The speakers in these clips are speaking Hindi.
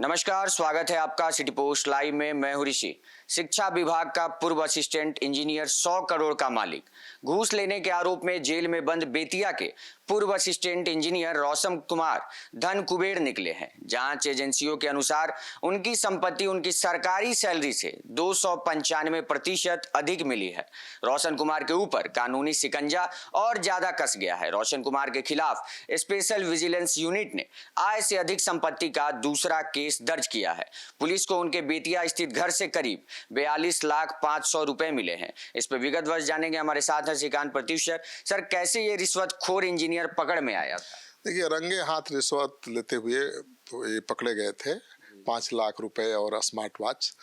नमस्कार, स्वागत है आपका सिटी पोस्ट लाइव में। मैं हूं ऋषि। शिक्षा विभाग का पूर्व असिस्टेंट इंजीनियर 100 करोड़ का मालिक, घूस लेने के आरोप में जेल में बंद बेतिया के पूर्व असिस्टेंट इंजीनियर रोशन कुमार धन कुबेर निकले हैं। जांच एजेंसियों के अनुसार उनकी संपत्ति उनकी सरकारी सैलरी से 295% अधिक मिली है। रोशन कुमार के ऊपर कानूनी शिकंजा और ज्यादा कस गया है। रोशन कुमार के खिलाफ स्पेशल विजिलेंस यूनिट ने आय से अधिक संपत्ति का दूसरा केस दर्ज किया है। पुलिस को उनके बेतिया स्थित घर से करीब 42,500,000 रुपए मिले हैं। इस पर विगतवश जानेंगे। हमारे साथ है श्रीकांत प्रत्युषर। सर, कैसे ये रिश्वतखोर इंजीनियर पकड़ में आया था? देखिए, रंगे हाथ रिश्वत लेते हुए तो ये पकड़े गए थे। 5 लाख रुपए और स्मार्ट वॉच।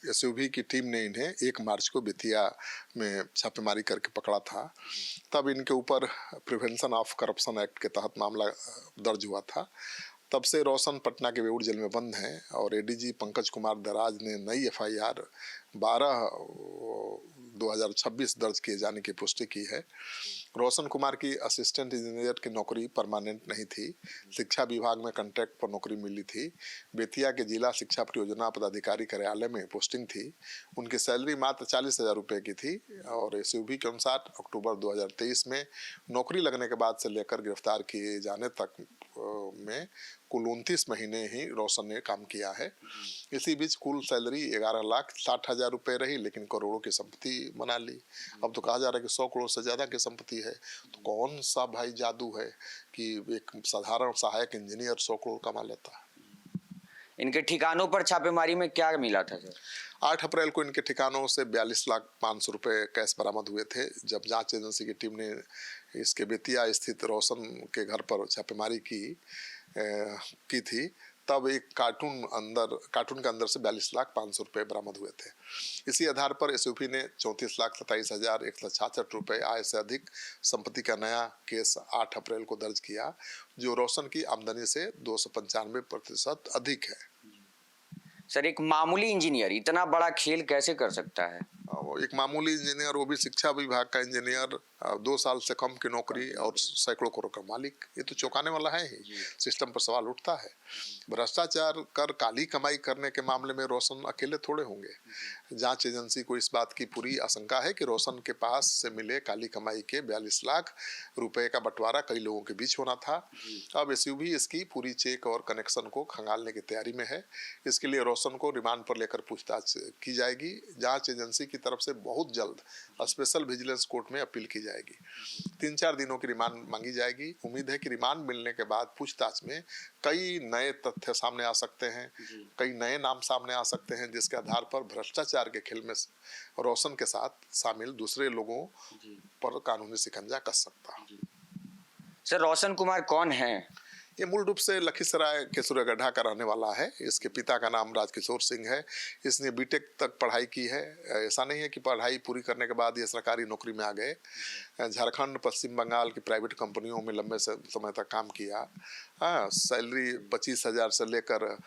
एसयूवी की टीम ने इन्हें 1 मार्च को बेतिया में छापेमारी करके पकड़ा था। तब इनके ऊपर प्रिवेंशन ऑफ करप्शन एक्ट के तहत मामला दर्ज हुआ था। तब से रोशन पटना के बेऊर जेल में बंद हैं और एडीजी पंकज कुमार दराज ने नई FIR 12/2026 दर्ज किए जाने की पुष्टि की है। रोशन कुमार की असिस्टेंट इंजीनियर की नौकरी परमानेंट नहीं थी। शिक्षा विभाग में कॉन्ट्रैक्ट पर नौकरी मिली थी। बेतिया के जिला शिक्षा परियोजना पदाधिकारी कार्यालय में पोस्टिंग थी। उनकी सैलरी मात्र 40,000 रुपये की थी और एसयूवी के अनुसार अक्टूबर 2023 में नौकरी लगने के बाद से लेकर गिरफ्तार किए जाने तक में कुल 29 महीने ही रोशन ने काम किया है। इसी बीच कुल सैलरी 11,60,000 रुपये रही, लेकिन करोड़ों की संपत्ति बना ली। अब तो कहा जा रहा है कि 100 करोड़ से ज़्यादा की संपत्ति है। तो कौन सा भाई जादू है कि एक साधारण सहायक इंजीनियर 100 करोड़ कमा लेता है? इनके ठिकानों पर छापेमारी में क्या मिला था सर? 8 अप्रैल को इनके ठिकानों से 42,500,000 रुपये कैश बरामद हुए थे। जब जांच एजेंसी की टीम ने इसके बेतिया स्थित रोशन के घर पर छापेमारी की थी, तब एक कार्टून के अंदर से 42,500,000 रुपये बरामद हुए थे। इसी आधार पर एसयूवी ने 34,27,166 रुपये आय से अधिक संपत्ति का नया केस 8 अप्रैल को दर्ज किया, जो रोशन की आमदनी से 295% अधिक है। सर, एक मामूली इंजीनियर इतना बड़ा खेल कैसे कर सकता है? एक मामूली इंजीनियर, वो भी शिक्षा विभाग का इंजीनियर, 2 साल से कम की नौकरी और सैकड़ों करोड़ का मालिक, ये तो चौंकाने वाला है ही। सिस्टम पर सवाल उठता है। भ्रष्टाचार कर काली कमाई करने के मामले में रोशन अकेले थोड़े होंगे। जांच एजेंसी को इस बात की पूरी आशंका है कि रोशन के पास से मिले काली कमाई के 42 लाख रुपए का बंटवारा कई लोगों के बीच होना था। अब एसयूवी इसकी पूरी चेक और कनेक्शन को खंगालने की तैयारी में है। इसके लिए रोशन को रिमांड पर लेकर पूछताछ की जाएगी। जांच एजेंसी की तरफ से बहुत जल्द स्पेशल विजिलेंस कोर्ट में अपील की जाएगी। 3-4 दिनों की रिमांड मांगी जाएगी। उम्मीद है कि रिमांड मिलने के बाद पूछताछ में कई नए तथ्य सामने आ सकते हैं, कई नए नाम सामने आ सकते हैं, जिसके आधार पर भ्रष्टाचार के खेल में रोशन के साथ शामिल दूसरे लोगों पर कानूनी शिकंजा कस सकता है। सर, रोशन कुमार कौन है? ये मूल रूप से लखीसराय के सूर्यगढ़ा का रहने वाला है। इसके पिता का नाम राजकिशोर सिंह है। इसने बीटेक तक पढ़ाई की है। ऐसा नहीं है कि पढ़ाई पूरी करने के बाद ये सरकारी नौकरी में आ गए। झारखंड, पश्चिम बंगाल की प्राइवेट कंपनियों में लंबे समय तक काम किया। सैलरी 25,000 से लेकर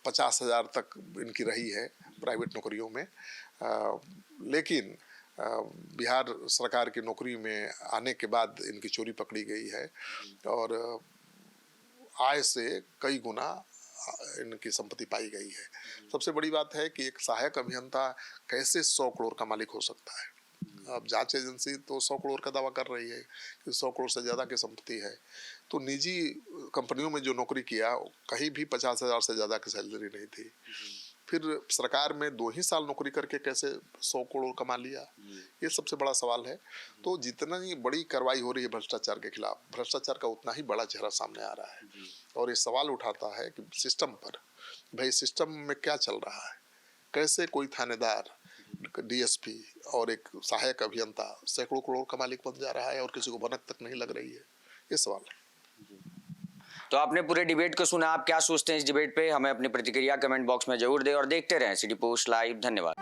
50,000 तक इनकी रही है प्राइवेट नौकरियों में। लेकिन बिहार सरकार की नौकरी में आने के बाद इनकी चोरी पकड़ी गई है और आय से कई गुना इनकी संपत्ति पाई गई है। सबसे बड़ी बात है कि एक सहायक अभियंता कैसे 100 करोड़ का मालिक हो सकता है। अब जांच एजेंसी तो 100 करोड़ का दावा कर रही है कि 100 करोड़ से ज़्यादा की संपत्ति है। तो निजी कंपनियों में जो नौकरी किया, कहीं भी 50,000 से ज़्यादा की सैलरी नहीं थी। फिर सरकार में 2 ही साल नौकरी करके कैसे 100 करोड़ कमा लिया, ये सबसे बड़ा सवाल है। तो जितनी बड़ी कार्रवाई हो रही है भ्रष्टाचार के खिलाफ, भ्रष्टाचार का उतना ही बड़ा चेहरा सामने आ रहा है। और ये सवाल उठाता है कि सिस्टम पर, भाई सिस्टम में क्या चल रहा है? कैसे कोई थानेदार, DSP और एक सहायक अभियंता सैकड़ों करोड़ का मालिक बन जा रहा है और किसी को भनक तक नहीं लग रही है? ये सवाल है। तो आपने पूरे डिबेट को सुना। आप क्या सोचते हैं इस डिबेट पे? हमें अपनी प्रतिक्रिया कमेंट बॉक्स में जरूर दें और देखते रहें सिटी पोस्ट लाइव। धन्यवाद।